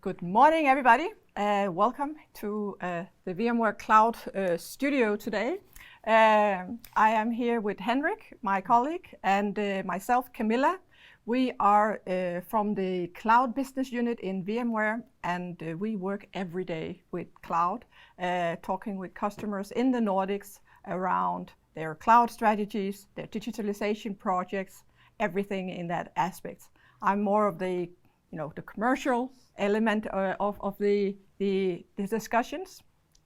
Good morning, everybody. Welcome to the VMware Cloud studio today. I am here with Henrik, my colleague, and myself, Camilla. We are from the Cloud Business Unit in VMware, and we work every day with cloud, talking with customers in the Nordics around their cloud strategies, their digitalization projects, everything in that aspect. I'm more of the commercial element of the discussions,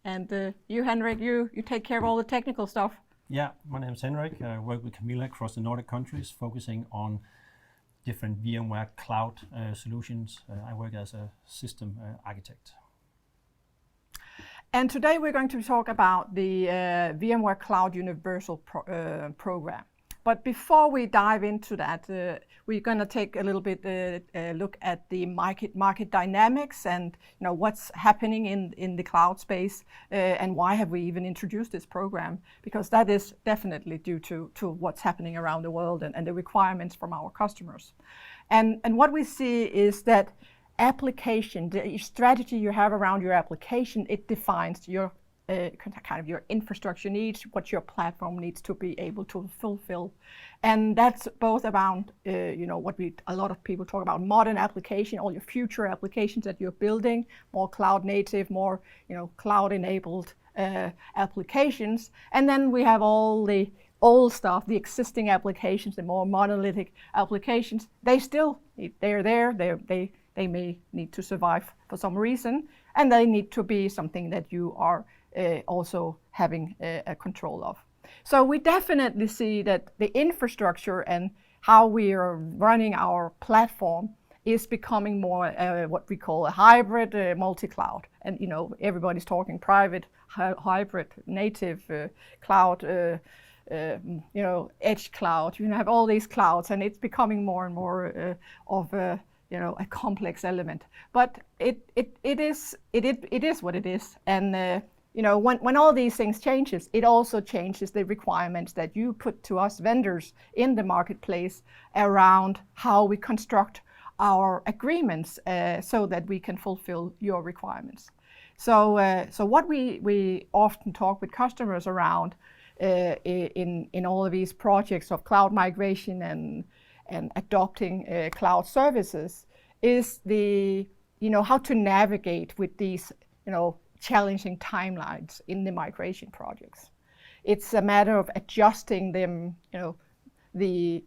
and you, Henrik, you take care of all the technical stuff. Yeah, my name is Henrik. I work with Camilla across the Nordic countries, focusing on different VMware cloud solutions. I work as a system architect. And today we're going to talk about the VMware Cloud Universal program. But before we dive into that, we're going to take a little bit look at the market dynamics and what's happening in the cloud space, and why have we even introduced this program? Because that is definitely due to what's happening around the world and the requirements from our customers. And what we see is that application, the strategy you have around your application, it defines your kind of your infrastructure needs, what your platform needs to be able to fulfill. And that's both around, what a lot of people talk about, modern application, all your future applications that you're building, more cloud native, more, cloud enabled applications. And then we have all the old stuff, the existing applications, the more monolithic applications. They're there, they may need to survive for some reason, and they need to be something that you are also having a control of. So we definitely see that the infrastructure and how we are running our platform is becoming more what we call a hybrid multi-cloud. And everybody's talking private, hybrid, native cloud, edge cloud. You have all these clouds, and it's becoming more and more of a complex element. But it is what it is. And when all these things changes, it also changes the requirements that you put to us vendors in the marketplace around how we construct our agreements so that we can fulfill your requirements. So what we often talk with customers around in all of these projects of cloud migration and adopting cloud services is how to navigate with these challenging timelines in the migration projects. It's a matter of adjusting them, the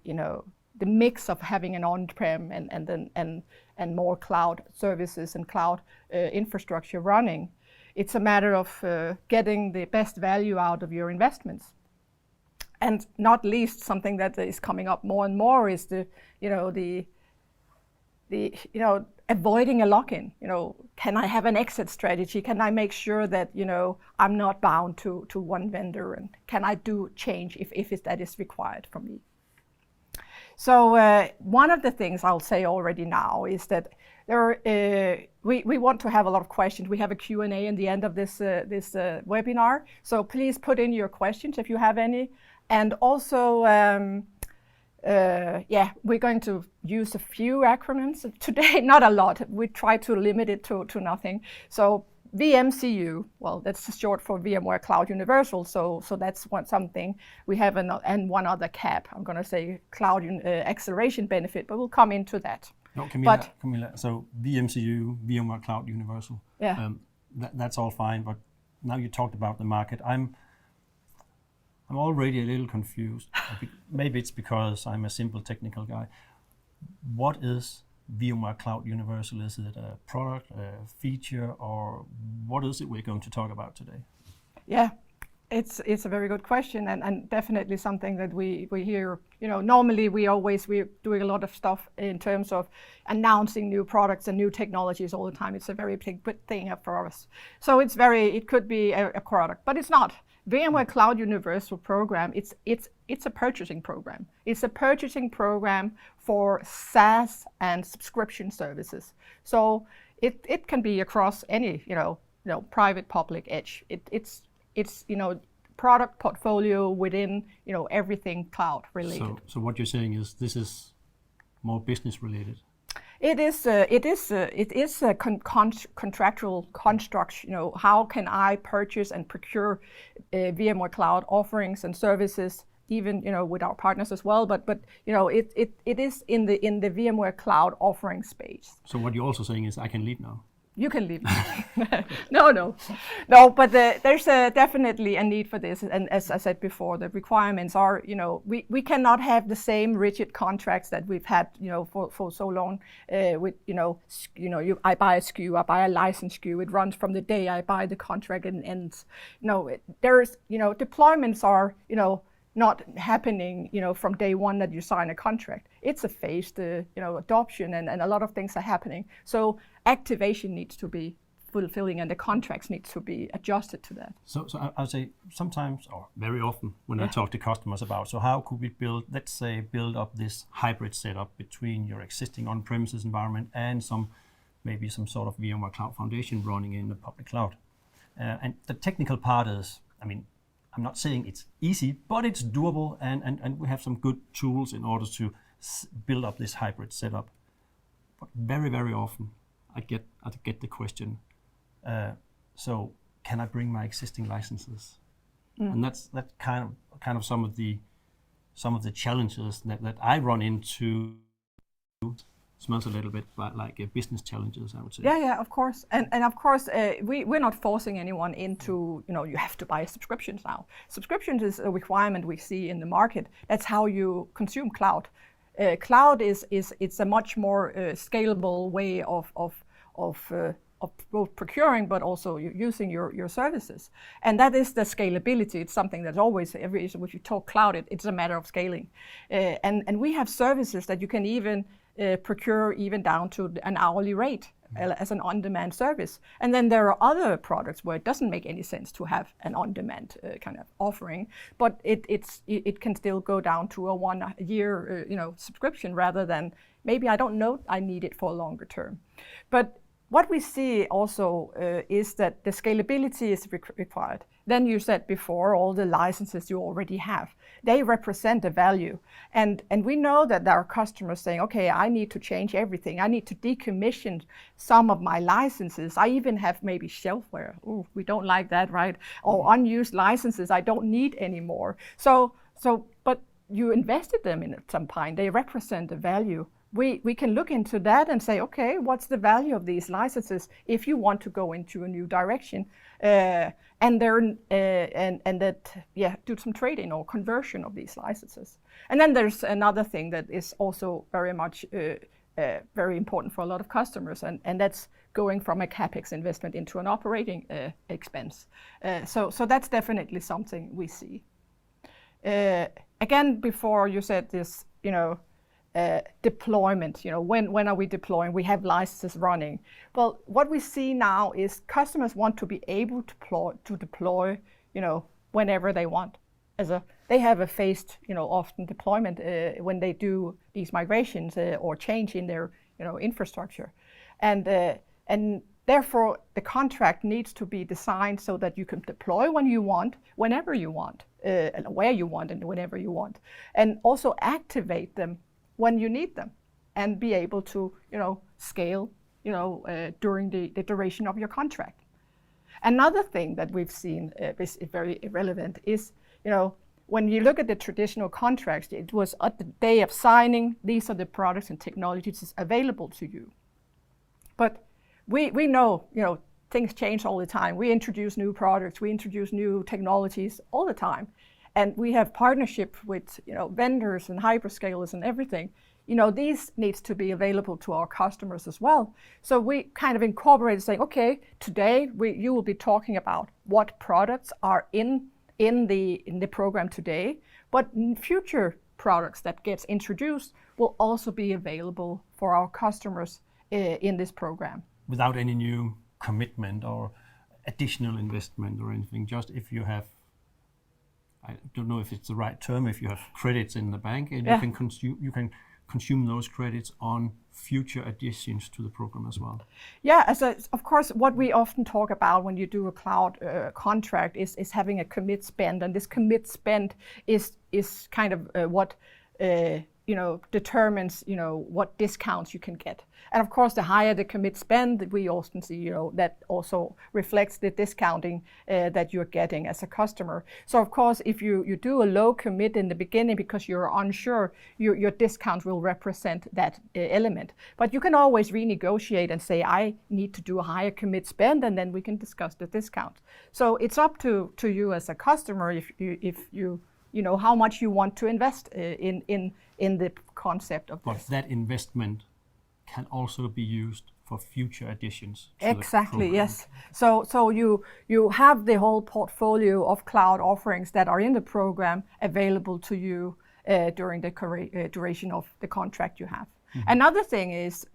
mix of having an on-prem and more cloud services and cloud infrastructure running. It's a matter of getting the best value out of your investments. And not least, something that is coming up more and more is the avoiding a lock-in. Can I have an exit strategy? Can I make sure that I'm not bound to one vendor, and can I do change if that is required from me? So one of the things I'll say already now is that we want to have a lot of questions. We have a Q&A in the end of this webinar, so please put in your questions if you have any. And also, we're going to use a few acronyms today, not a lot. We try to limit it to nothing. So VMCU, well, that's short for VMware Cloud Universal. So that's something we have, and one other CAB. I'm going to say Cloud Acceleration Benefit, but we'll come into that. No, Camilla. So VMCU, VMware Cloud Universal. Yeah. That's all fine. But now you talked about the market. I'm already a little confused. Maybe it's because I'm a simple technical guy. What is VMware Cloud Universal? Is it a product, a feature, or what is it we're going to talk about today? Yeah, it's a very good question, and definitely something that we hear. Normally we're doing a lot of stuff in terms of announcing new products and new technologies all the time. It's a very big thing for us. So it could be a product, but it's not. VMware Cloud Universal program, it's a purchasing program. It's a purchasing program for SaaS and subscription services. So it can be across any private, public, edge. It's product portfolio within everything cloud related. So what you're saying is this is more business related. It is a contractual construct. You know, how can I purchase and procure VMware Cloud offerings and services, even with our partners as well. But it is in the VMware Cloud offering space. So what you're also saying is I can leave now. You can leave. No. But there's definitely a need for this, and as I said before, the requirements are, we cannot have the same rigid contracts that we've had, for so long. With I buy a SKU, I buy a license SKU. It runs from the day I buy the contract and ends. There's deployments are not happening, from day one that you sign a contract. It's a phased, adoption, and a lot of things are happening. So activation needs to be fulfilling, and the contracts need to be adjusted to that. So I'll say sometimes, or very often, when I talk to customers about, so how could we build up this hybrid setup between your existing on-premises environment and maybe some sort of VMware Cloud Foundation running in the public cloud? And the technical part is, I'm not saying it's easy, but it's doable, and we have some good tools in order to build up this hybrid setup. But very, very often, I get the question, so can I bring my existing licenses? And that's kind of some of the challenges that I run into. Smells a little bit like business challenges, I would say. Yeah, of course. And of course, we're not forcing anyone into, you have to buy subscriptions now. Subscriptions is a requirement we see in the market. That's how you consume cloud. Cloud it's a much more scalable way of both procuring, but also using your services. And that is the scalability. It's something that's always, if you talk cloud, it's a matter of scaling. And we have services that you can even procure even down to an hourly rate as an on-demand service. And then there are other products where it doesn't make any sense to have an on-demand kind of offering, but it can still go down to a 1 year subscription rather than maybe I don't know I need it for a longer term. But what we see also is that the scalability is required. Then you said before, all the licenses you already have, they represent a value. And we know that there are customers saying, okay, I need to change everything. I need to decommission some of my licenses. I even have maybe shelfware. Ooh, we don't like that, right? Or unused licenses I don't need anymore. But you invested them in at some point. They represent a value. We can look into that and say, okay, what's the value of these licenses if you want to go into a new direction, do some trading or conversion of these licenses. And then there's another thing that is also very much very important for a lot of customers, and that's going from a CapEx investment into an operating expense. So that's definitely something we see. Again, before you said this, deployment, when are we deploying? We have licenses running. Well, what we see now is customers want to be able to deploy, whenever they want. They have a phased, often deployment when they do these migrations or change in their, infrastructure, and therefore the contract needs to be designed so that you can deploy when you want, whenever you want, and where you want, and whenever you want, and also activate them when you need them, and be able to, scale, during the duration of your contract. Another thing that we've seen is very relevant is, when you look at the traditional contracts, it was at the day of signing, these are the products and technologies available to you. But we know, things change all the time. We introduce new products, we introduce new technologies all the time. And we have partnership with vendors and hyperscalers and everything. These needs to be available to our customers as well. So we kind of incorporate saying, okay, today you will be talking about what products are in the program today, but future products that gets introduced will also be available for our customers in this program. Without any new commitment or additional investment or anything, just if you have, I don't know if it's the right term, if you have credits in the bank, and you can consume those credits on future additions to the program as well. Yeah, of course, what we often talk about when you do a cloud contract is having a commit spend, and this commit spend is kind of what determines, what discounts you can get. And of course, the higher the commit spend, we often see, that also reflects the discounting that you're getting as a customer. So of course, if you do a low commit in the beginning because you're unsure, your discount will represent that element. But you can always renegotiate and say, I need to do a higher commit spend, and then we can discuss the discount. So it's up to you as a customer if you how much you want to invest in the concept of this. But that investment can also be used for future additions to exactly, the program. Yes. So you have the whole portfolio of cloud offerings that are in the program available to you during the duration of the contract you have. Mm-hmm. Another thing is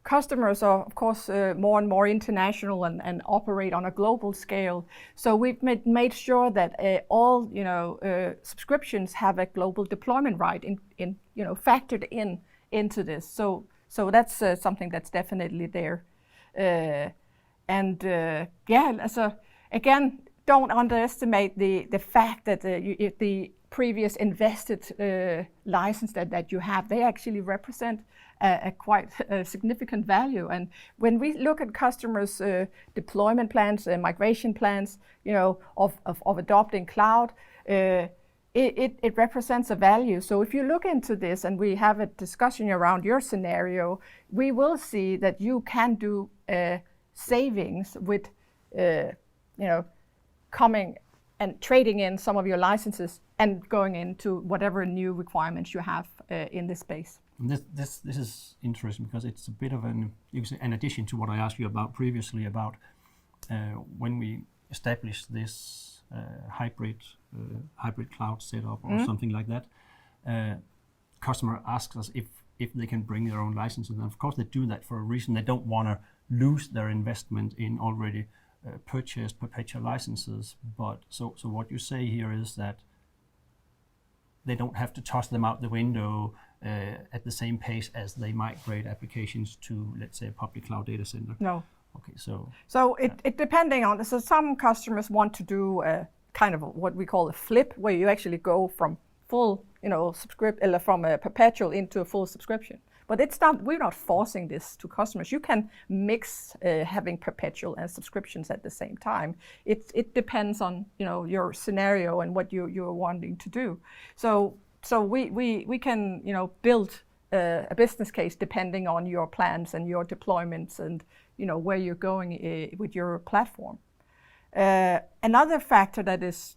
customers are, of course, more and more international and operate on a global scale. So we've made sure that all subscriptions have a global deployment right in factored into this. So that's something that's definitely there. So again, don't underestimate the fact that the previous invested license that you have, they actually represent a quite significant value. And when we look at customers' deployment plans, migration plans, of adopting cloud, it represents a value. So if you look into this and we have a discussion around your scenario, we will see that you can do savings with, coming and trading in some of your licenses and going into whatever new requirements you have in this space. And this is interesting because it's a bit of an addition to what I asked you about previously about when we established this hybrid cloud setup or something like that. Customer asks us if they can bring their own licenses, and of course they do that for a reason. They don't want to lose their investment in already purchased perpetual licenses. But so what you say here is that they don't have to toss them out the window at the same pace as they migrate applications to, let's say, a public cloud data center. No. Okay, so it depending on, so some customers want to do a kind of what we call a flip, where you actually go from full, from a perpetual into a full subscription. But we're not forcing this to customers. You can mix having perpetual and subscriptions at the same time. It depends on your scenario and what you're wanting to do. So we can build a business case depending on your plans and your deployments and where you're going with your platform. Another factor that is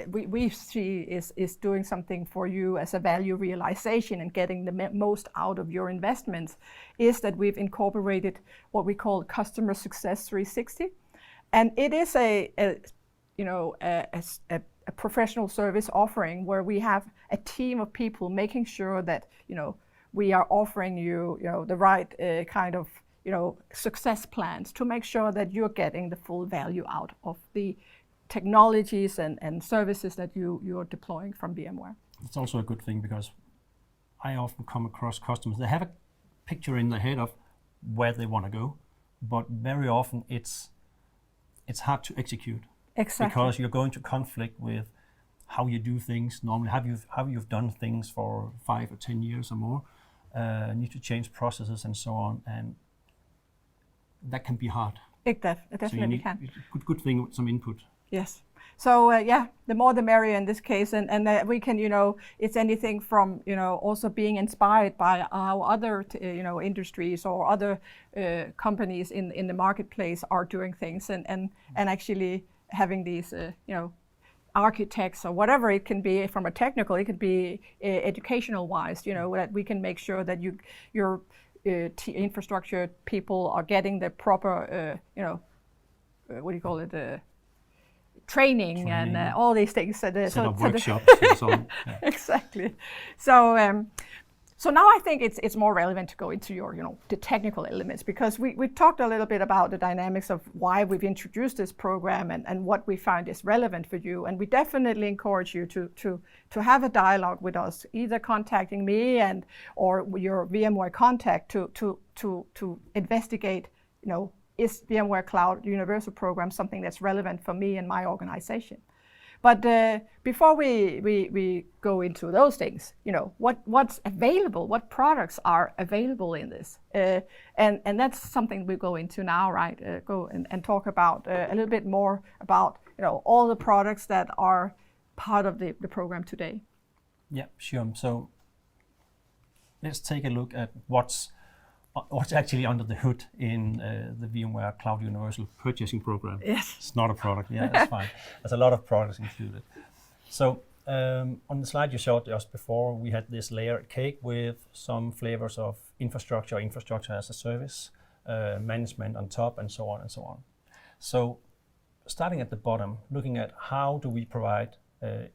we see is doing something for you as a value realization and getting the most out of your investments is that we've incorporated what we call Customer Success 360, and it is a professional service offering where we have a team of people making sure that we are offering you the right kind of success plans to make sure that you're getting the full value out of the technologies and services that you're deploying from VMware. It's also a good thing because I often come across customers, they have a picture in their head of where they want to go, but very often it's hard to execute. Exactly. Because you're going to conflict with how you do things normally, how you've done things for 5 or 10 years or more, need to change processes and so on, and that can be hard. It definitely can. Good thing with some input. Yes. So the more the merrier in this case, and we can, it's anything from, also being inspired by how other, industries or other companies in the marketplace are doing things, and actually having these, architects or whatever it can be from a technical, it could be educational wise, that we can make sure that your infrastructure people are getting the proper, what do you call it? Training and all these things. Set up workshops and so on. Yeah. Exactly. So now I think it's more relevant to go into your, the technical elements, because we talked a little bit about the dynamics of why we've introduced this program and what we find is relevant for you. And we definitely encourage you to have a dialogue with us, either contacting me or your VMware contact to investigate, is VMware Cloud Universal program something that's relevant for me and my organization. But before we go into those things, what's available, what products are available in this, and that's something we go into now, right? Go and talk about a little bit more about all the products that are part of the program today. Yeah, sure. So let's take a look at what's actually under the hood in the VMware Cloud Universal purchasing program. Yes. It's not a product. Yeah, that's fine. There's a lot of products included. So on the slide you showed just before, we had this layered cake with some flavors of infrastructure as a service, management on top, and so on and so on. So starting at the bottom, looking at how do we provide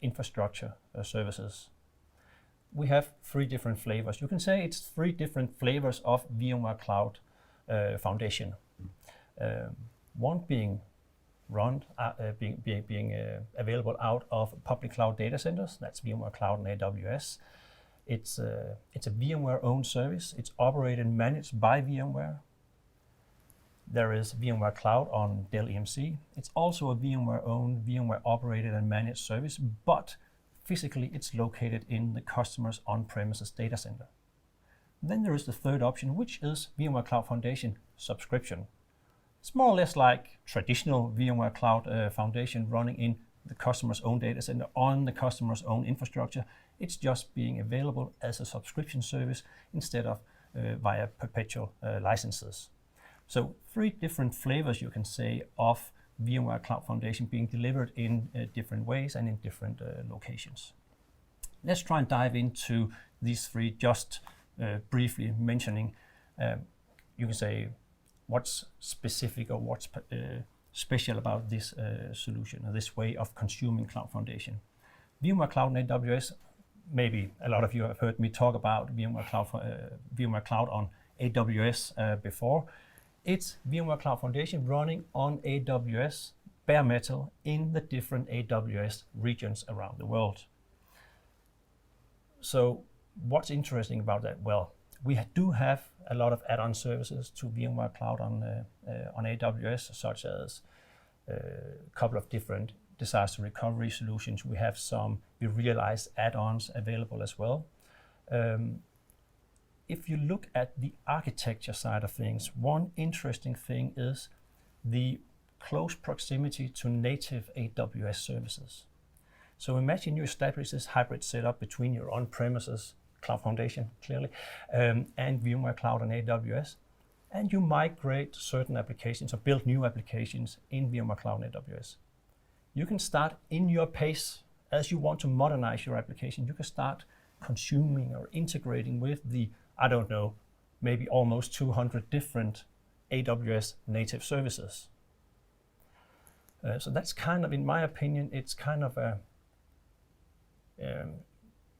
infrastructure services. We have 3 different flavors. You can say it's 3 different flavors of VMware Cloud Foundation. One being run, being available out of public cloud data centers. That's VMware Cloud and AWS. It's a VMware-owned service. It's operated and managed by VMware. There is VMware Cloud on Dell EMC. It's also a VMware-owned, VMware-operated and managed service, but physically it's located in the customer's on-premises data center. Then there is the third option, which is VMware Cloud Foundation subscription. It's more or less like traditional VMware Cloud Foundation running in the customer's own data center on the customer's own infrastructure. It's just being available as a subscription service instead of via perpetual licenses. So 3 different flavors, you can say, of VMware Cloud Foundation being delivered in different ways and in different locations. Let's try and dive into these 3, just briefly mentioning, you can say, what's specific or what's special about this solution, or this way of consuming Cloud Foundation. VMware Cloud and AWS, maybe a lot of you have heard me talk about VMware Cloud on AWS before. It's VMware Cloud Foundation running on AWS, bare metal, in the different AWS regions around the world. So what's interesting about that? Well, we do have a lot of add-on services to VMware Cloud on AWS, such as a couple of different disaster recovery solutions. We have some realized add-ons available as well. If you look at the architecture side of things, one interesting thing is the close proximity to native AWS services. So imagine you establish this hybrid setup between your on-premises Cloud Foundation, clearly, and VMware Cloud and AWS, and you migrate certain applications or build new applications in VMware Cloud and AWS. You can start in your pace as you want to modernize your application. You can start consuming or integrating with the, I don't know, maybe almost 200 different AWS native services. So that's kind of, in my opinion, it's kind of a,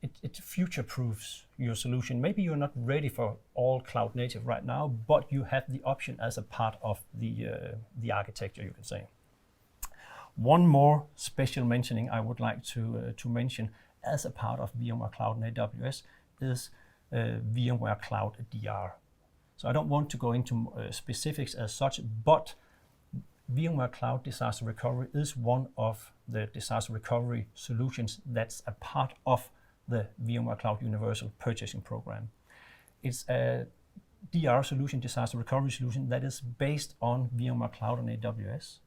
it future-proofs your solution. Maybe you're not ready for all cloud native right now, but you have the option as a part of the architecture, you can say. One more special mentioning I would like to mention as a part of VMware Cloud and AWS is VMware Cloud DR. So I don't want to go into specifics as such, but VMware Cloud Disaster Recovery is one of the disaster recovery solutions that's a part of the VMware Cloud Universal purchasing program. It's a DR solution, disaster recovery solution, that is based on VMware Cloud and AWS.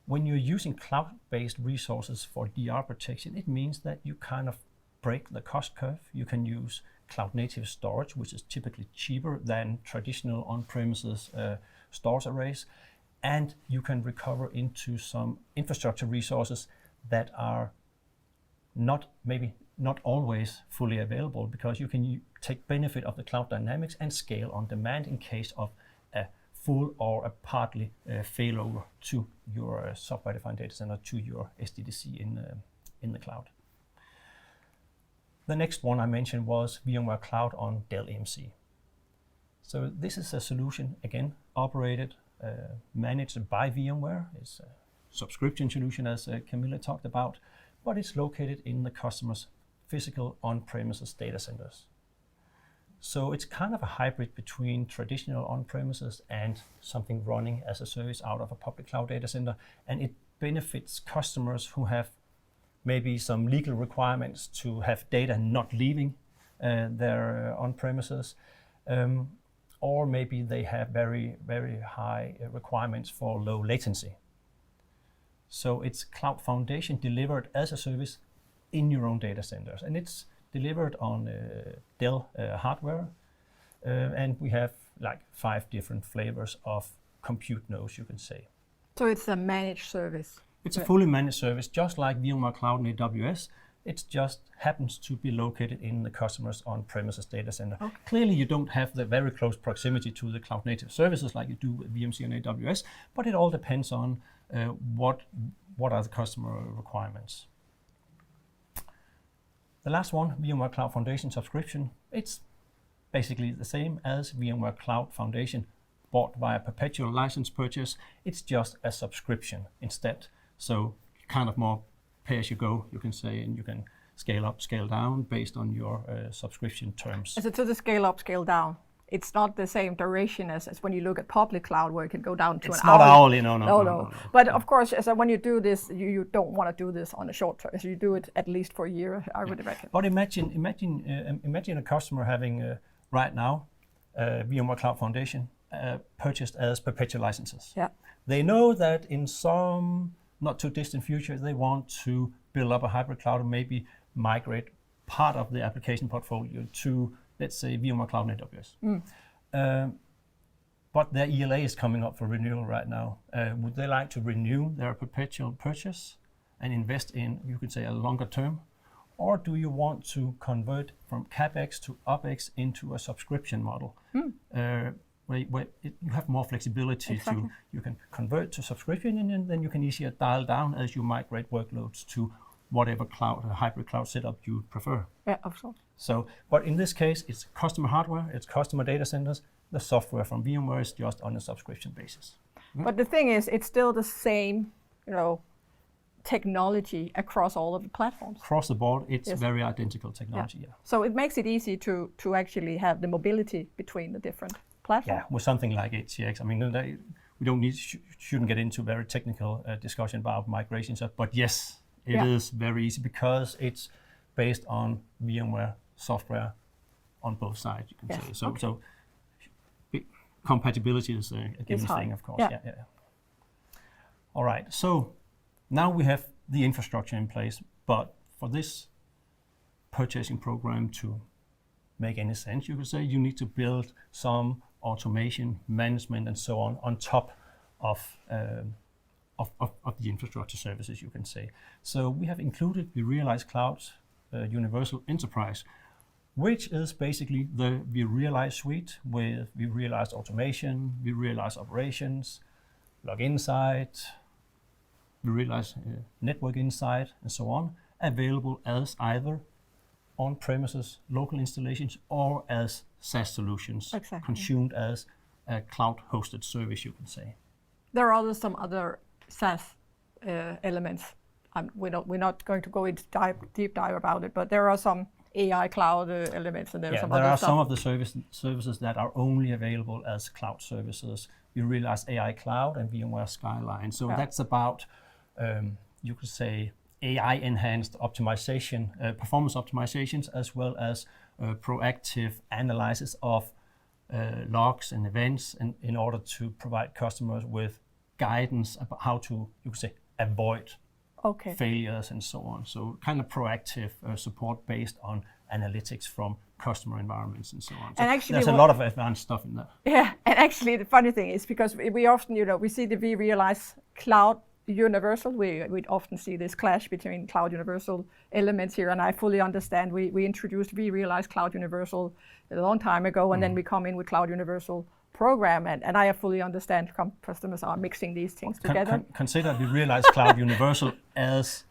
When you're using cloud-based resources for DR protection, it means that you kind of break the cost curve. You can use cloud-native storage, which is typically cheaper than traditional on-premises storage arrays, and you can recover into some infrastructure resources that are maybe not always fully available, because you can take benefit of the cloud dynamics and scale on demand in case of a full or a partly failover to your software-defined data center, to your SDDC in the cloud. The next one I mentioned was VMware Cloud on Dell EMC. So this is a solution, again, operated, managed by VMware. It's a subscription solution, as Camilla talked about, but it's located in the customer's physical on-premises data centers. So it's kind of a hybrid between traditional on-premises and something running as a service out of a public cloud data center, and it benefits customers who have maybe some legal requirements to have data not leaving their on-premises, or maybe they have very, very high requirements for low latency. So it's Cloud Foundation delivered as a service in your own data centers, and it's delivered on Dell hardware, and we have like 5 different flavors of compute nodes, you can say. So it's a managed service. It's a fully managed service, just like VMware Cloud and AWS. It just happens to be located in the customer's on-premises data center. Okay. Clearly, you don't have the very close proximity to the cloud-native services like you do with VMC and AWS, but it all depends on what are the customer requirements. The last one, VMware Cloud Foundation subscription, it's basically the same as VMware Cloud Foundation bought via perpetual license purchase. It's just a subscription instead. So kind of more pay as you go, you can say, and you can scale up, scale down based on your subscription terms. So to the scale up, scale down, it's not the same duration as when you look at public cloud where it can go down to it's an hour. It's not hourly, no. But of course, when you do this, you don't want to do this on a short term. So you do it at least for a year, I would imagine. But imagine a customer having right now VMware Cloud Foundation purchased as perpetual licenses. Yeah. They know that in some not too distant future, they want to build up a hybrid cloud and maybe migrate part of the application portfolio to, let's say, VMware Cloud and AWS. But their ELA is coming up for renewal right now. Would they like to renew their perpetual purchase and invest in, you could say, a longer term? Or do you want to convert from CapEx to OpEx into a subscription model? Where you have more flexibility. Exactly. You can convert to subscription, and then you can easier dial down as you migrate workloads to whatever cloud, hybrid cloud setup you prefer. Yeah, absolutely. So, but in this case, it's customer hardware, it's customer data centers. The software from VMware is just on a subscription basis. But the thing is, it's still the same, technology across all of the platforms. Across the board, it's very identical technology. Yeah. So it makes it easy to actually have the mobility between the different platform. Yeah, with something like HCX. I mean, we don't need, shouldn't get into very technical discussion about migrations, but yes, it is very easy because it's based on VMware software on both sides, you can say. So compatibility is a given thing, of course. Yeah. All right, so now we have the infrastructure in place, but for this purchasing program to make any sense, you could say, you need to build some automation, management, and so on top of the infrastructure services, you can say. So we have included the vRealize Cloud Universal Enterprise, which is basically the vRealize suite with vRealize automation, vRealize operations, log insight, vRealize network insight, and so on, available as either on-premises local installations or as SaaS solutions, consumed as a cloud-hosted service, you can say. There are some other SaaS elements. We're not going to go into deep dive about it, but there are some AI cloud elements, and there are some of the services that are only available as cloud services. You realize AI Cloud and VMware Skyline. So that's about, you could say, AI-enhanced optimization, performance optimizations, as well as proactive analysis of logs and events, and in order to provide customers with guidance about how to, you could say, avoid failures and so on. So kind of proactive support based on analytics from customer environments and so on. So and actually, there's a lot of advanced stuff in that. Yeah, and actually the funny thing is, because we often, we see the vRealize Cloud Universal, we often see this clash between Cloud Universal elements here, and I fully understand. We introduced vRealize Cloud Universal a long time ago, and then we come in with Cloud Universal program, and I fully understand customers are mixing these things together. Consider vRealize Cloud Universal as,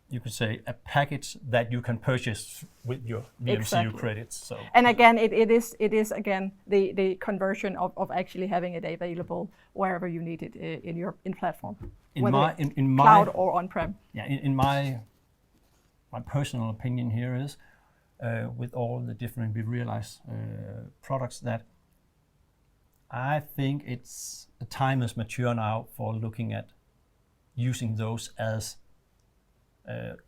you could say, a package that you can purchase with your VMCU credits. So. And again, it is again the conversion of actually having it available wherever you need it in your platform, in my cloud or on-prem. Yeah, in my personal opinion here is, with all the different vRealize products, that I think the time is mature now for looking at using those as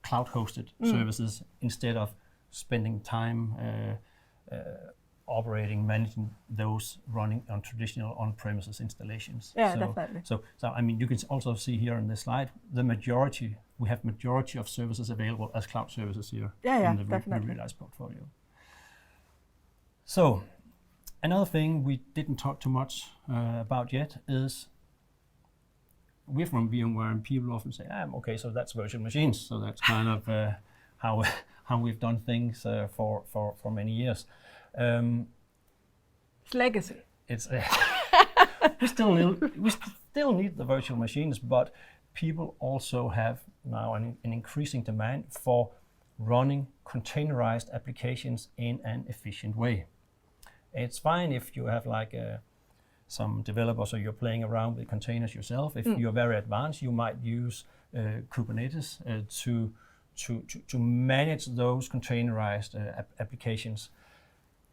cloud-hosted services instead of spending time operating, managing those running on traditional on-premises installations. Yeah, definitely. So I mean, you can also see here on this slide, we have majority of services available as cloud services here in the Realize portfolio. So another thing we didn't talk too much about yet is we're from VMware, and people often say, okay, so that's virtual machines. So that's kind of how we've done things for many years. It's legacy. It's we still need the virtual machines, but people also have now an increasing demand for running containerized applications in an efficient way. It's fine if you have like some developers or you're playing around with containers yourself. If you're very advanced, you might use Kubernetes to manage those containerized applications.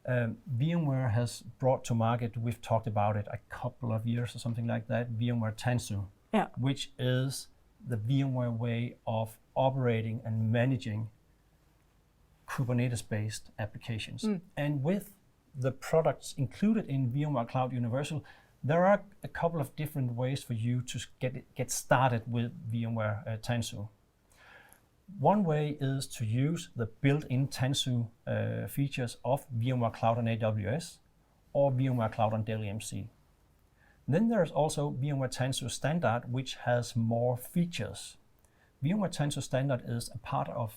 VMware has brought to market, we've talked about it a couple of years or something like that, VMware Tanzu, which is the VMware way of operating and managing Kubernetes-based applications. And with the products included in VMware Cloud Universal, there are a couple of different ways for you to get started with VMware Tanzu. One way is to use the built-in Tanzu features of VMware Cloud on AWS or VMware Cloud on Dell EMC. Then there's also VMware Tanzu Standard, which has more features. VMware Tanzu Standard is a part of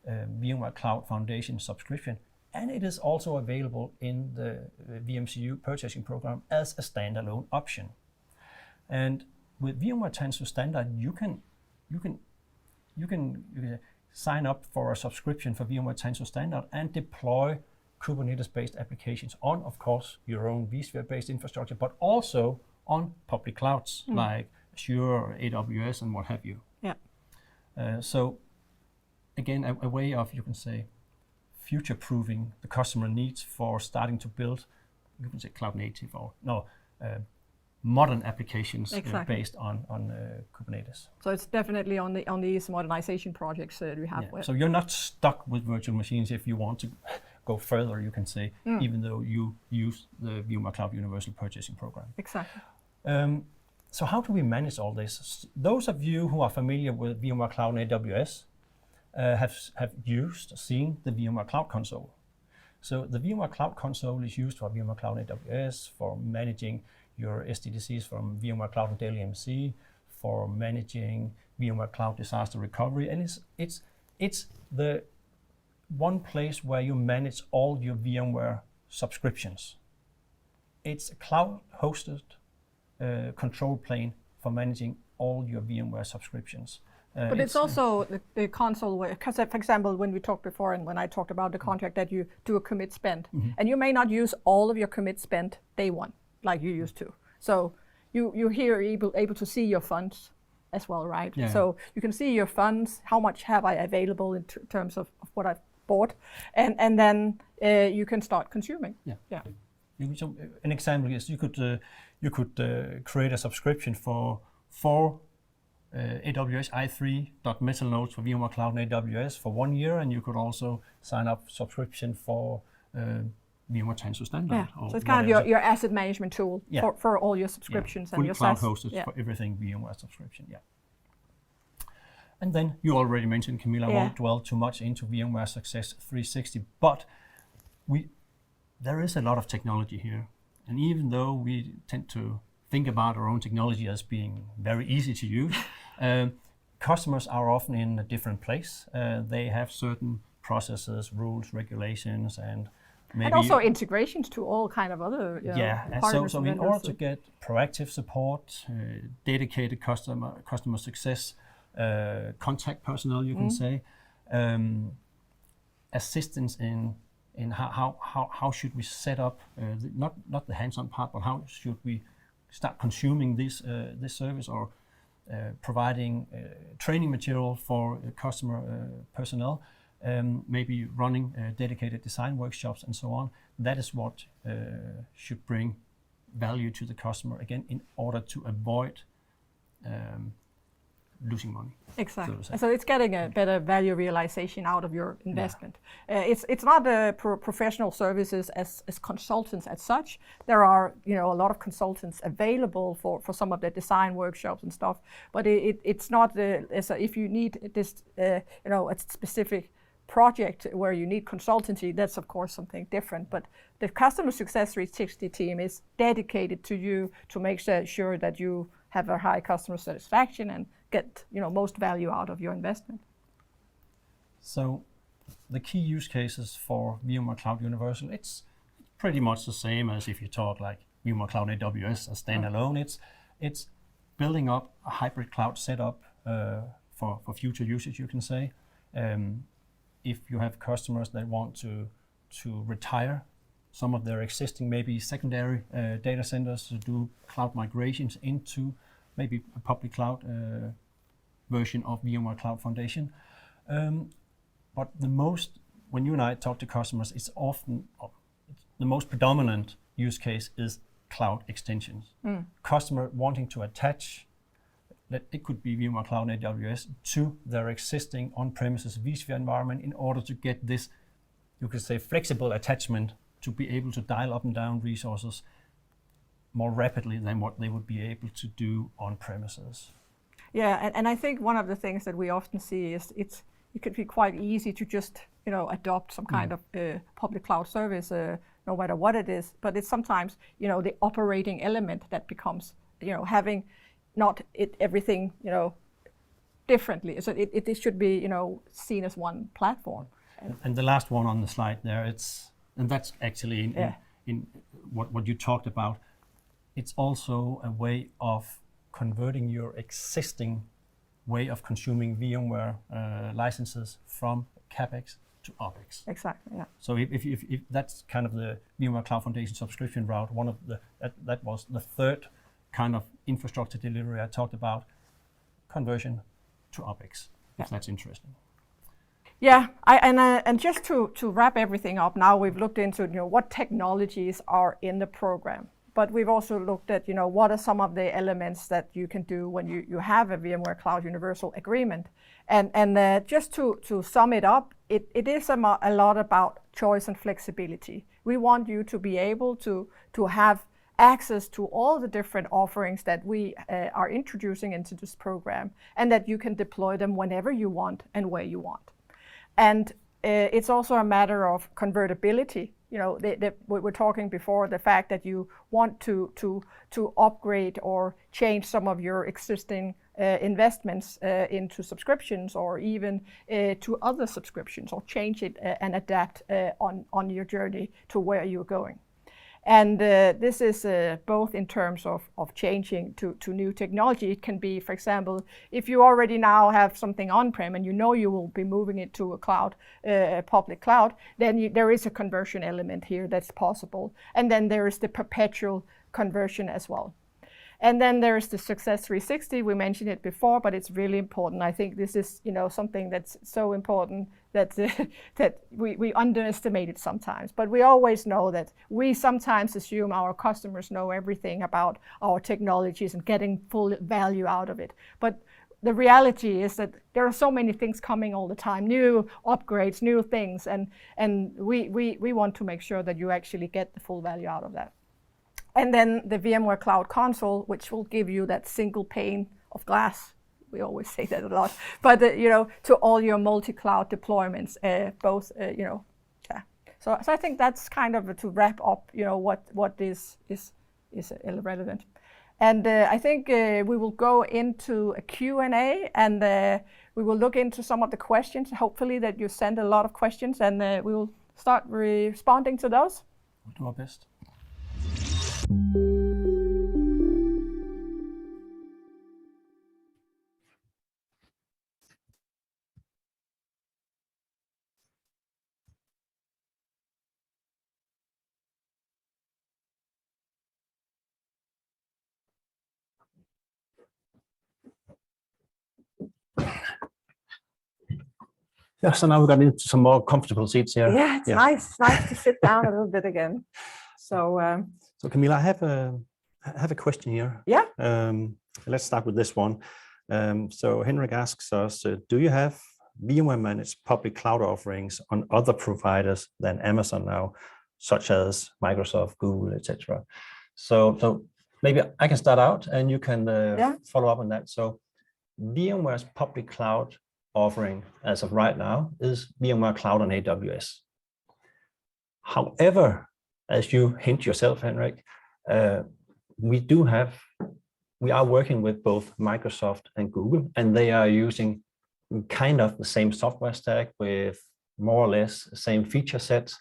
VMware Cloud Foundation subscription, and it is also available in the VMCU purchasing program as a standalone option. And with VMware Tanzu Standard, you can sign up for a subscription for VMware Tanzu Standard and deploy Kubernetes-based applications on, of course, your own vSphere-based infrastructure, but also on public clouds like Azure or AWS and what have you. So again, a way of, you can say, future-proofing the customer needs for starting to build, you can say cloud native or modern applications based on Kubernetes. So it's definitely on these modernization projects we have. So you're not stuck with virtual machines if you want to go further, you can say, even though you use the VMware Cloud Universal purchasing program. Exactly. So how do we manage all this? Those of you who are familiar with VMware Cloud and AWS have seen the VMware Cloud Console. So the VMware Cloud Console is used for VMware Cloud and AWS, for managing your SDDCs from VMware Cloud and Dell EMC, for managing VMware Cloud Disaster Recovery, and it's the one place where you manage all your VMware subscriptions. It's a cloud-hosted control plane for managing all your VMware subscriptions. But it's also the console where, because for example, when we talked before and when I talked about the contract that you do a commit spend, and you may not use all of your commit spend day one, like you used to. So you're here able to see your funds as well, right? Yeah. So you can see your funds, how much have I available in terms of what I've bought, and then you can start consuming. Yeah. So an example is you could create a subscription for AWS i3.metal nodes for VMware Cloud and AWS for 1 year, and you could also sign up subscription for VMware Tanzu Standard. So it's kind of your asset management tool for all your subscriptions and your cloud SaaS. hosted for everything VMware subscription. And then you already mentioned, Camilla, I won't dwell too much into VMware Success 360, but there is a lot of technology here. And even though we tend to think about our own technology as being very easy to use, customers are often in a different place. They have certain processes, rules, regulations, and maybe also integrations to all kind of other partners. So in order to get proactive support, dedicated customer success, contact personnel, you can say, assistance in how should we set up not the hands-on part, but how should we start consuming this service, or providing training material for customer personnel, maybe running dedicated design workshops and so on. That is what should bring value to the customer, again, in order to avoid losing money. Exactly. So to say. So it's getting a better value realization out of your investment. It's not professional services as consultants as such. There are a lot of consultants available for some of the design workshops and stuff. But it's not if you need this a specific project where you need consultancy, that's of course something different. But the customer success 360 team is dedicated to you to make sure that you have a high customer satisfaction and get most value out of your investment. So the key use cases for VMware Cloud Universal, it's pretty much the same as if you talk like VMware Cloud AWS as standalone. It's building up a hybrid cloud setup for future usage, you can say. If you have customers that want to retire some of their existing, maybe secondary data centers, to do cloud migrations into maybe a public cloud version of VMware Cloud Foundation. But when you and I talk to customers, it's often the most predominant use case is cloud extensions. Customer wanting to attach, it could be VMware Cloud AWS, to their existing on-premises vSphere environment in order to get this, you could say, flexible attachment to be able to dial up and down resources more rapidly than what they would be able to do on premises. Yeah, and I think one of the things that we often see is it could be quite easy to just adopt some kind of public cloud service, no matter what it is. But it's sometimes the operating element that becomes having not everything differently. So it should be seen as one platform. And the last one on the slide there, and that's actually in what you talked about. It's also a way of converting your existing way of consuming VMware licenses from CapEx to OpEx. Exactly. Yeah. So if that's kind of the VMware Cloud Foundation subscription route, that was the third kind of infrastructure delivery I talked about, conversion to OpEx. If that's interesting. Yeah, and just to wrap everything up, now we've looked into what technologies are in the program, but we've also looked at what are some of the elements that you can do when you have a VMware Cloud Universal agreement, and just to sum it up, it is a lot about choice and flexibility. We want you to be able to have access to all the different offerings that we are introducing into this program, and that you can deploy them whenever you want and where you want. And it's also a matter of convertibility. We were talking before, the fact that you want to upgrade or change some of your existing investments into subscriptions, or even to other subscriptions, or change it and adapt on your journey to where you're going. And this is both in terms of changing to new technology. It can be, for example, if you already now have something on-prem and you will be moving it to a cloud, public cloud, then there is a conversion element here that's possible. And then there is the perpetual conversion as well. And then there is the Success 360. We mentioned it before, but it's really important. I think this is something that's so important that that we underestimate it sometimes. But we always know that we sometimes assume our customers know everything about our technologies and getting full value out of it. But the reality is that there are so many things coming all the time, new upgrades, new things, and we want to make sure that you actually get the full value out of that. And then the VMware Cloud Console, which will give you that single pane of glass. We always say that a lot, but to all your multi-cloud deployments, both, yeah. So I think that's kind of to wrap up, what is relevant. And I think we will go into a Q&A, and we will look into some of the questions. Hopefully that you send a lot of questions, and we will start responding to those. We'll do our best. Yeah, so now we've got into some more comfortable seats here. Yeah, it's nice to sit down a little bit again. So Camilla, I have a question here. Yeah. Let's start with this one. So Henrik asks us, do you have VMware managed public cloud offerings on other providers than Amazon now, such as Microsoft, Google, etc.? So maybe I can start out and you can follow up on that. So VMware's public cloud offering as of right now is VMware Cloud on AWS. However, as you hint yourself, Henrik, we are working with both Microsoft and Google, and they are using kind of the same software stack with more or less the same feature sets,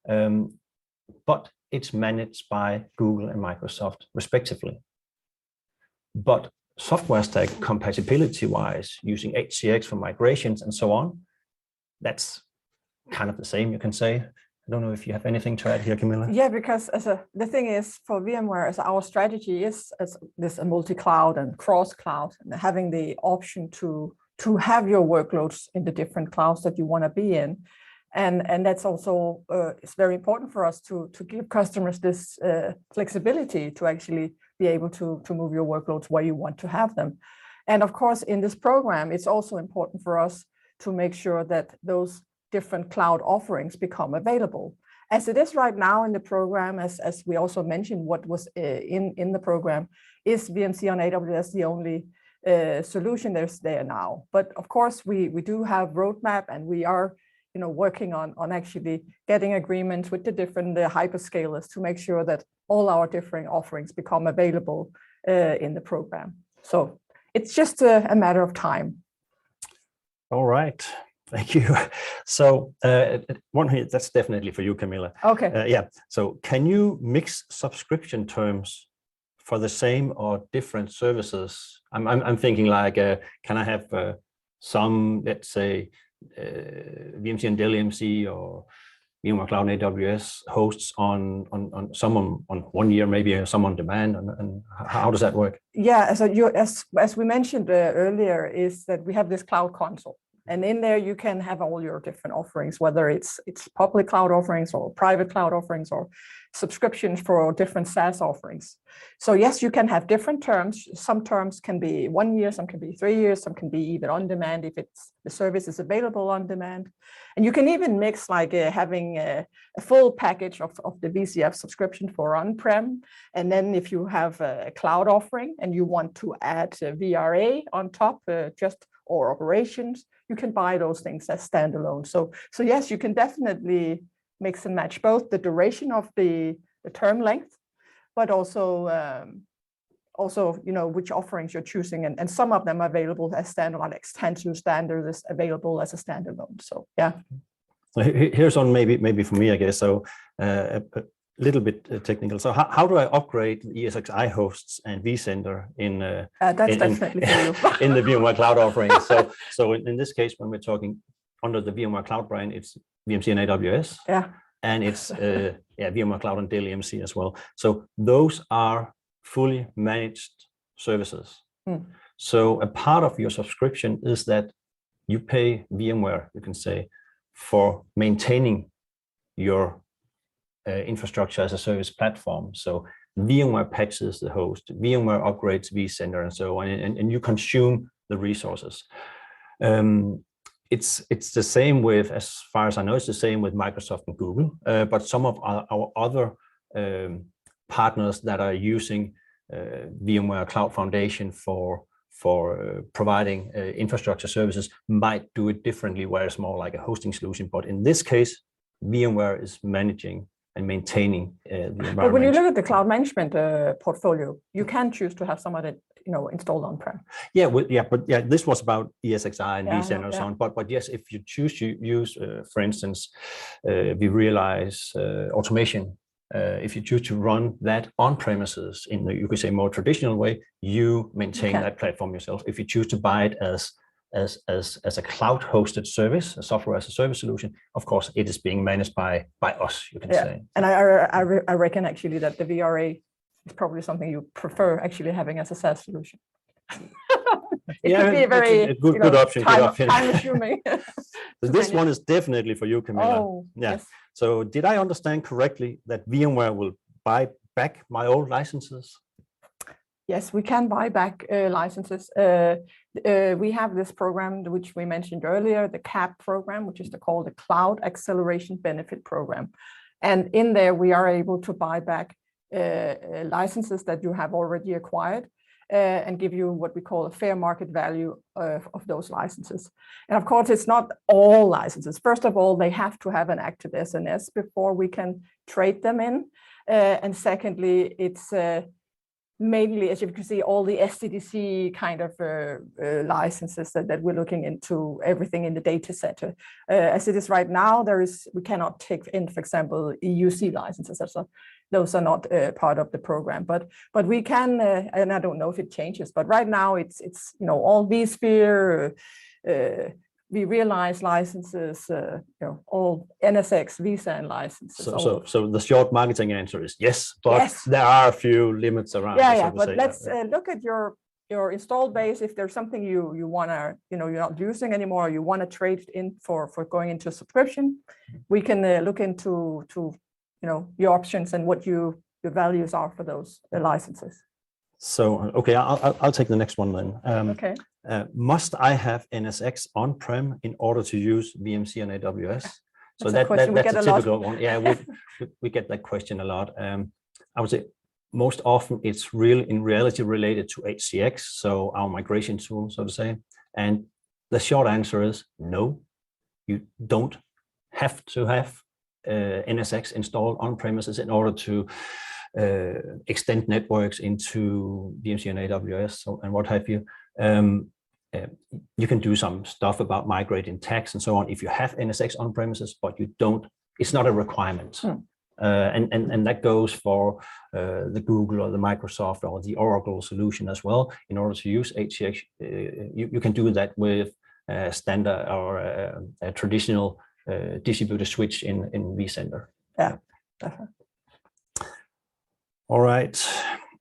but it's managed by Google and Microsoft respectively. But software stack compatibility-wise, using HCX for migrations and so on, that's kind of the same, you can say. I don't know if you have anything to add here, Camilla. Yeah, because the thing is for VMware, as our strategy is as this multi-cloud and cross-cloud, and having the option to have your workloads in the different clouds that you want to be in. And that's also, it's very important for us to give customers this flexibility to actually be able to move your workloads where you want to have them. And of course, in this program, it's also important for us to make sure that those different cloud offerings become available. As it is right now in the program, as we also mentioned, what was in the program, is VMC on AWS the only solution there's there now. But of course, we do have roadmap, and we are working on actually getting agreements with the different hyperscalers to make sure that all our different offerings become available in the program. So it's just a matter of time. All right. Thank you. So one here, that's definitely for you, Camilla. Okay. Yeah. So can you mix subscription terms for the same or different services? I'm thinking like, can I have some, let's say, VMC and Dell EMC or VMware Cloud and AWS hosts on some on 1 year, maybe some on demand, and how does that work? Yeah, so as we mentioned earlier, is that we have this cloud console. And in there, you can have all your different offerings, whether it's public cloud offerings or private cloud offerings or subscriptions for different SaaS offerings. So yes, you can have different terms. Some terms can be 1 year, some can be 3 years, some can be even on demand if the service is available on demand. And you can even mix like having a full package of the VCF subscription for on-prem. And then if you have a cloud offering and you want to add VRA on top, or operations, you can buy those things as standalone. So yes, you can definitely mix and match both the duration of the term length, but also which offerings you're choosing, and some of them are available as standalone, like Tanzu standard is available as a standalone. So yeah. So here's one maybe for me, I guess. So a little bit technical. So how do I upgrade ESXi hosts and vCenter in definitely for you. in the VMware Cloud offering? So in this case, when we're talking under the VMware Cloud brand, it's VMC and AWS. Yeah. And it's VMware Cloud and Dell EMC as well. So those are fully managed services. So a part of your subscription is that you pay VMware, you can say, for maintaining your infrastructure as a service platform. So VMware patches the host, VMware upgrades vCenter, and so on, and you consume the resources. It's the same with, as far as I know, it's the same with Microsoft and Google, but some of our other partners that are using VMware Cloud Foundation for providing infrastructure services might do it differently, where it's more like a hosting solution. But in this case, VMware is managing and maintaining the environment. But when you look at the cloud management portfolio, you can choose to have some of it installed on-prem. Yeah, this was about ESXi and vCenter and so on. But yes, if you choose to use, for instance, vRealize automation, if you choose to run that on premises in the, you could say, more traditional way, you maintain that platform yourself. If you choose to buy it as a cloud-hosted service, a software as a service solution, of course, it is being managed by us, you can say. And I reckon actually that the VRA is probably something you prefer actually having as a SaaS solution. It could be a very good option. Time assuming. This one is definitely for you, Camilla. Oh, yes. So did I understand correctly that VMware will buy back my old licenses? Yes, we can buy back licenses. We have this program, which we mentioned earlier, the CAP program, which is called the Cloud Acceleration Benefit Program. And in there, we are able to buy back licenses that you have already acquired and give you what we call a fair market value of those licenses. And of course, it's not all licenses. First of all, they have to have an active SNS before we can trade them in. And secondly, it's mainly, as you can see, all the SDDC kind of licenses that we're looking into, everything in the data center. As it is right now, we cannot take in, for example, EUC licenses. Those are not part of the program, but we can, and I don't know if it changes, but right now it's all vSphere, vRealize licenses, all NSX, vSAN licenses. So the short marketing answer is yes, but yes. There are a few limits around. Yeah, but let's look at your installed base. If there's something you want to, you're not using anymore, you want to trade in for going into subscription, we can look into your options and what your values are for those licenses. So, okay, I'll take the next one then. Okay. Must I have NSX on-prem in order to use VMC and AWS? So that's a typical one. Yeah, we get that question a lot. I would say most often it's in reality related to HCX, so our migration tool, so to say. And the short answer is no, you don't have to have NSX installed on premises in order to extend networks into VMC and AWS and what have you. You can do some stuff about migrating tags and so on if you have NSX on premises, but you don't. It's not a requirement. And that goes for the Google or the Microsoft or the Oracle solution as well. In order to use HCX, you can do that with standard or a traditional distributed switch in vCenter. Yeah, definitely. All right.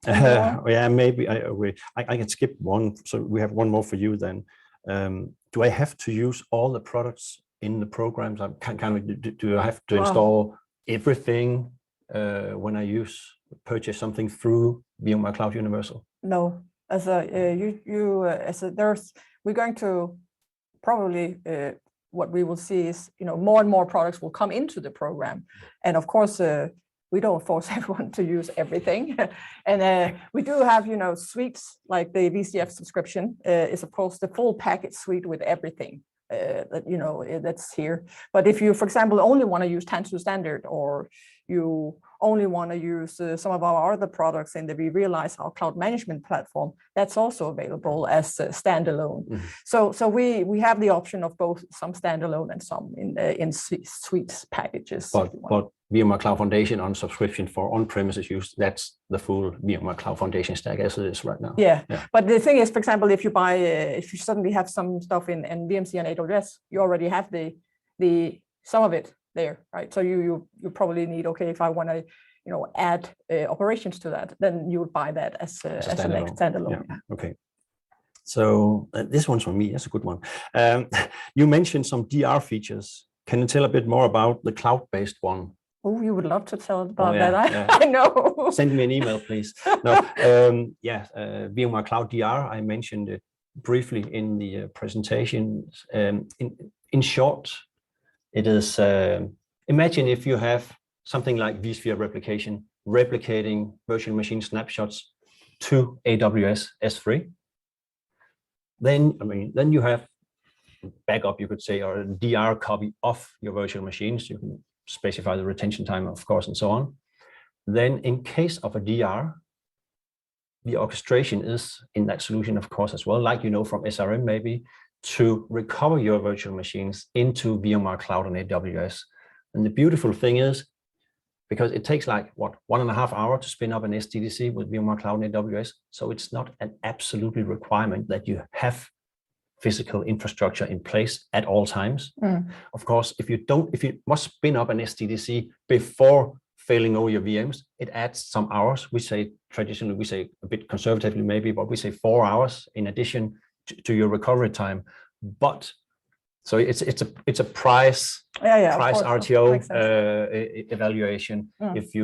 Yeah, maybe I can skip one. So we have one more for you then. Do I have to use all the products in the programs? Do I have to install everything when I purchase something through VMware Cloud Universal? No, we're going to probably what we will see is more and more products will come into the program, and of course we don't force everyone to use everything. And we do have suites like the VCF subscription is of course the full package suite with everything that's here. But if you, for example, only want to use Tanzu Standard, or you only want to use some of our other products in the vRealize, our cloud management platform, that's also available as standalone. Mm-hmm. So we have the option of both some standalone and some in suites packages. But VMware Cloud Foundation on subscription for on-premises use, that's the full VMware Cloud Foundation stack as it is right now. Yeah. But the thing is, for example, if you suddenly have some stuff in VMC and AWS, you already have the some of it there, right? So you probably need, okay, if I want to add operations to that, then you would buy that as a standalone. Yeah. Okay. So this one's for me. That's a good one. You mentioned some DR features. Can you tell a bit more about the cloud-based one? Oh, you would love to tell about that. I know. Send me an email, please. No, VMware Cloud DR. I mentioned it briefly in the presentation. In short, it is imagine if you have something like vSphere replication, replicating virtual machine snapshots to AWS S3. Then you have backup, you could say, or a DR copy of your virtual machines. You can specify the retention time, of course, and so on. Then in case of a DR, the orchestration is in that solution, of course, as well, like from SRM maybe, to recover your virtual machines into VMware Cloud and AWS. And the beautiful thing is, because it takes 1.5 hours to spin up an SDDC with VMware Cloud and AWS, so it's not an absolutely requirement that you have physical infrastructure in place at all times. Of course, if you must spin up an SDDC before failing over your VMs, it adds some hours. Traditionally we say a bit conservatively maybe, but we say 4 hours in addition to your recovery time. But So it's a price price RTO evaluation. If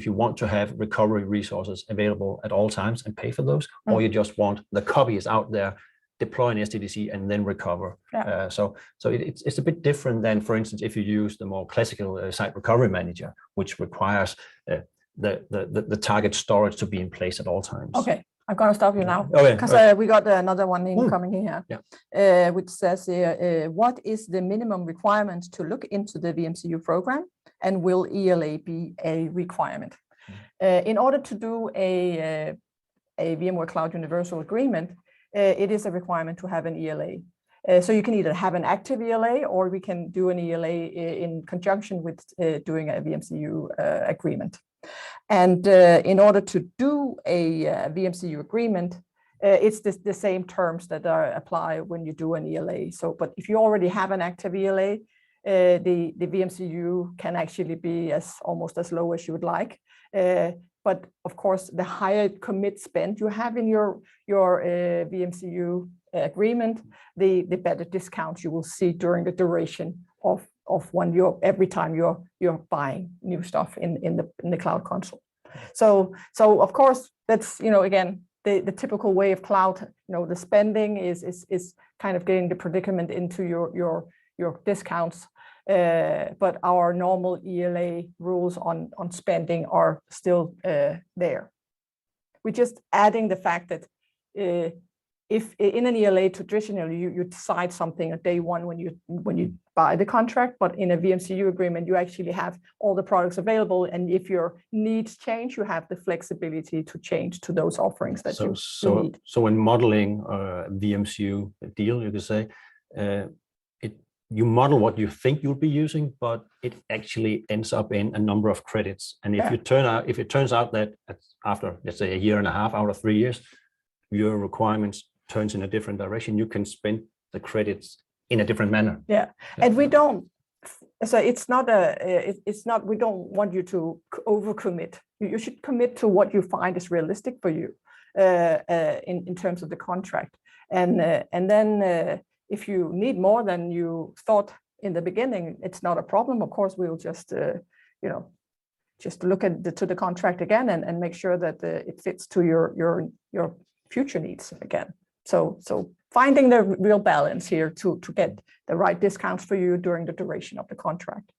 you want to have recovery resources available at all times and pay for those, or you just want the copies out there, deploy an SDDC and then recover. So it's a bit different than, for instance, if you use the more classical site recovery manager, which requires the target storage to be in place at all times. Okay. I'm going to stop you now because we got another one incoming here, which says here, what is the minimum requirement to look into the VMCU program, and will ELA be a requirement? In order to do a VMware Cloud Universal agreement, it is a requirement to have an ELA. So you can either have an active ELA, or we can do an ELA in conjunction with doing a VMCU agreement. And in order to do a VMCU agreement, it's the same terms that apply when you do an ELA. So, but if you already have an active ELA, the VMCU can actually be almost as low as you would like. But of course, the higher commit spend you have in your VMCU agreement, the better discounts you will see during the duration of when every time you're buying new stuff in the cloud console. So of course, that's, again, the typical way of cloud. The spending is kind of getting the predicament into your discounts. But our normal ELA rules on spending are still there. We're just adding the fact that if in an ELA traditionally you decide something at day one when you buy the contract, but in a VMCU agreement you actually have all the products available, and if your needs change, you have the flexibility to change to those offerings that you need. So when modeling a VMCU deal, you could say, you model what you think you'll be using, but it actually ends up in a number of credits. And if it turns out that after, let's say, a year and a half out of 3 years, your requirements turns in a different direction, you can spend the credits in a different manner. And we don't. So it's not we don't want you to overcommit. You should commit to what you find is realistic for you in terms of the contract. And then if you need more than you thought in the beginning, it's not a problem. Of course, we'll just just look at the contract again and make sure that it fits to your future needs again. So finding the real balance here to get the right discounts for you during the duration of the contract.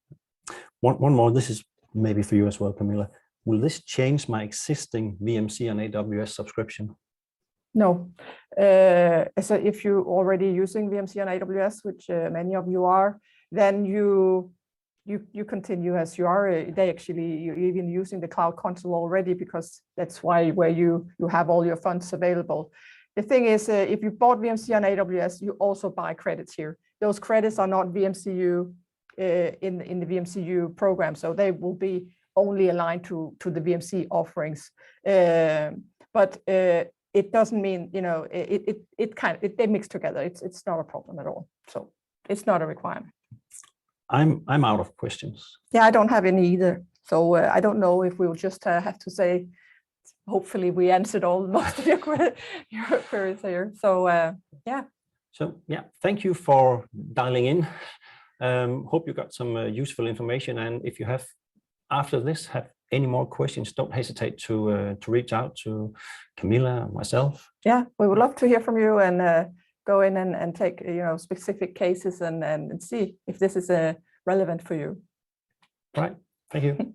One more, this is maybe for you as well, Camilla. Will this change my existing VMC and AWS subscription? No. So if you're already using VMC and AWS, which many of you are, then you continue as you are. You're even using the cloud console already, because that's where you have all your funds available. The thing is, if you bought VMC on AWS, you also buy credits here. Those credits are not VMCU in the VMCU program, so they will be only aligned to the VMC offerings. But it doesn't mean, they mix together. It's not a problem at all. So it's not a requirement. I'm out of questions. Yeah, I don't have any either. So I don't know if we'll just have to say, hopefully we answered most of your queries here. So yeah. So yeah, thank you for dialing in. Hope you got some useful information. And if you have, after this, have any more questions, don't hesitate to reach out to Camilla and myself. Yeah, we would love to hear from you and go in and take specific cases and see if this is relevant for you. Right. Thank you.